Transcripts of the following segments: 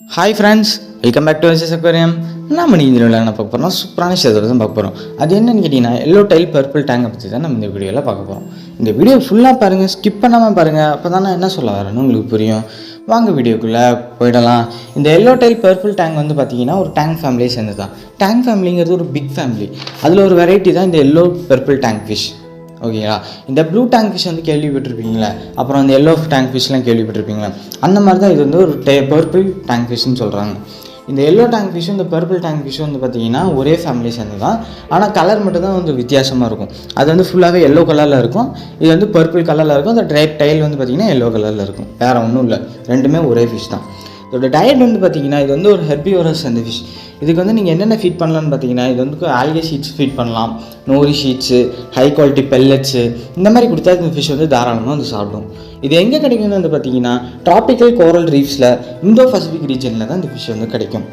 Hi friends, welcome back to SS aquarium. நம்ம இந்த வீடியோவில் என்ன பார்க்க போகிறோம், சூப்பரான விஷயத்தோட தான் பார்க்க போகிறோம். அது என்னென்னு கேட்டிங்கன்னா, எல்லோ டைல் பர்பிள் டேங்கை பற்றி தான் நம்ம இந்த வீடியோவில் பார்க்க போகிறோம். இந்த வீடியோ ஃபுல்லாக பாருங்கள், ஸ்கிப் பண்ணாமல் பாருங்கள். அப்போ தான் நான் என்ன சொல்ல வரேன்னு உங்களுக்கு புரியும். வாங்க வீடியோக்குள்ளே போயிடலாம். இந்த எல்லோ டைல் பர்பிள் டேங்க் வந்து பார்த்திங்கன்னா ஒரு டேங்க் ஃபேமிலியை சேர்ந்து தான். டேங்க் ஃபேமிலிங்கிறது ஒரு பிக் ஃபேமிலி. அதில் ஒரு வெரைட்டி தான் இந்த எல்லோ பர்பிள் டேங்க் ஃபிஷ். ஓகேங்களா, இந்த ப்ளூ டேங்க் ஃபிஷ் வந்து கேள்விப்பட்டிருப்பீங்களா, அப்புறம் அந்த எல்லோ டேங்க் ஃபிஷ்லாம் கேள்விப்பட்டிருப்பீங்களா. அந்த மாதிரி தான் இது வந்து ஒரு பர்பிள் டேங்க் ஃபிஷ்னு சொல்கிறாங்க. இந்த எல்லோ டேங்க் ஃபிஷ்ஷும் இந்த பர்பிள் டேங்க் ஃபிஷ்ஷும் வந்து பார்த்திங்கன்னா ஒரே ஃபேமிலி சேர்ந்து தான். ஆனால் கலர் மட்டும் தான் வந்து வித்தியாசமாக இருக்கும். அது வந்து ஃபுல்லாகவே எல்லோ கலரில் இருக்கும், இது வந்து பர்பிள் கலரில் இருக்கும். அந்த டைல் வந்து பார்த்திங்கன்னா எல்லோ கலரில் இருக்கும். வேறு ஒன்றும் இல்லை, ரெண்டுமே ஒரே ஃபிஷ் தான். இதோட டயட் வந்து பார்த்திங்கன்னா இது வந்து ஒரு ஹெர்பிவோரஸ் அந்த ஃபிஷ். இதுக்கு வந்து நீங்கள் என்னென்ன ஃபீட் பண்ணலான்னு பார்த்தீங்கன்னா, இது வந்து ஆல்கே ஷீட்ஸ் ஃபீட் பண்ணலாம், Nori sheets, high quality pellets, இந்த மாதிரி கொடுத்தா இந்த ஃபிஷ் வந்து தாராளமாக வந்து சாப்பிடும். இது எங்கே கிடைக்கும்னு வந்து பார்த்தீங்கன்னா, ட்ராபிக்கல் கோரல் ரீஃப்ஸில் இந்தோ பசிபிக் ரீஜனில் தான் இந்த ஃபிஷ் வந்து கிடைக்கும்.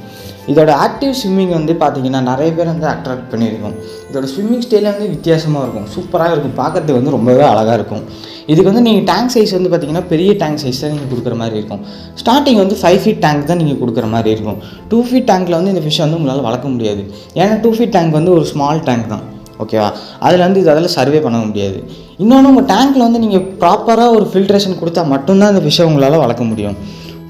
இதோட ஆக்டிவ் ஸ்விம்மிங் வந்து பார்த்திங்கன்னா நிறைய பேர் வந்து அட்ராக்ட் பண்ணியிருக்கும். இதோட ஸ்விம்மிங் ஸ்டைலே வந்து வித்தியாசமாக இருக்கும், சூப்பராக இருக்கும், பார்க்குறதுக்கு வந்து ரொம்பவே அழகாக இருக்கும். இதுக்கு வந்து நீங்கள் டேங்க் சைஸ் வந்து பார்த்திங்கன்னா பெரிய டேங்க் சைஸ் தான் நீங்கள் கொடுக்குற மாதிரி இருக்கும். ஸ்டார்டிங் வந்து 5 feet டேங்க் தான் நீங்கள் கொடுக்குற மாதிரி இருக்கும். 2 feet டேங்க்கில் வந்து இந்த ஃபிஷ்ஷை வந்து உங்களால் வளர்க்க முடியாது. ஏன்னா 2 feet டேங்க் வந்து ஒரு ஸ்மால் டேங்க் தான், ஓகேவா. அதில் வந்து இதில் சர்வே பண்ண முடியாது. இன்னொன்று, உங்கள் டேங்க்கில் வந்து நீங்கள் ப்ராப்பராக ஒரு ஃபில்ட்ரேஷன் கொடுத்தா மட்டும்தான் இந்த ஃபிஷ்ஷை உங்களால் வளர்க்க முடியும்.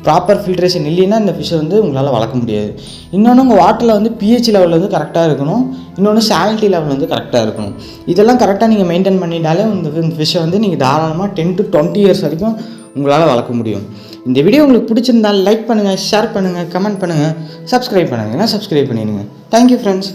ப்ராப்பர் ஃபில்ட்ரேஷன் இல்லைன்னா இந்த ஃபிஷ்ஷை வந்து உங்களால் வளர்க்க முடியாது. இன்னொன்று, உங்கள் வாட்டரில் வந்து பிஹெச் லெவல் வந்து கரெக்டாக இருக்கணும். இன்னொன்று, சாலிட்டி லெவல் வந்து கரெக்டாக இருக்கணும். இதெல்லாம் கரெக்டாக நீங்கள் மெயின்டைன் பண்ணிட்டாலே இந்த ஃபிஷ்ஷை வந்து நீங்கள் தாராளமாக 10 to 20 years வரைக்கும் உங்களால் வளர்க்க முடியும். இந்த வீடியோ உங்களுக்கு பிடிச்சிருந்தால் லைக் பண்ணுங்கள், ஷேர் பண்ணுங்கள், கமெண்ட் பண்ணுங்கள், சப்ஸ்கிரைப் பண்ணுங்கள். சப்ஸ்கிரைப் பண்ணிடுங்க. Thank you friends.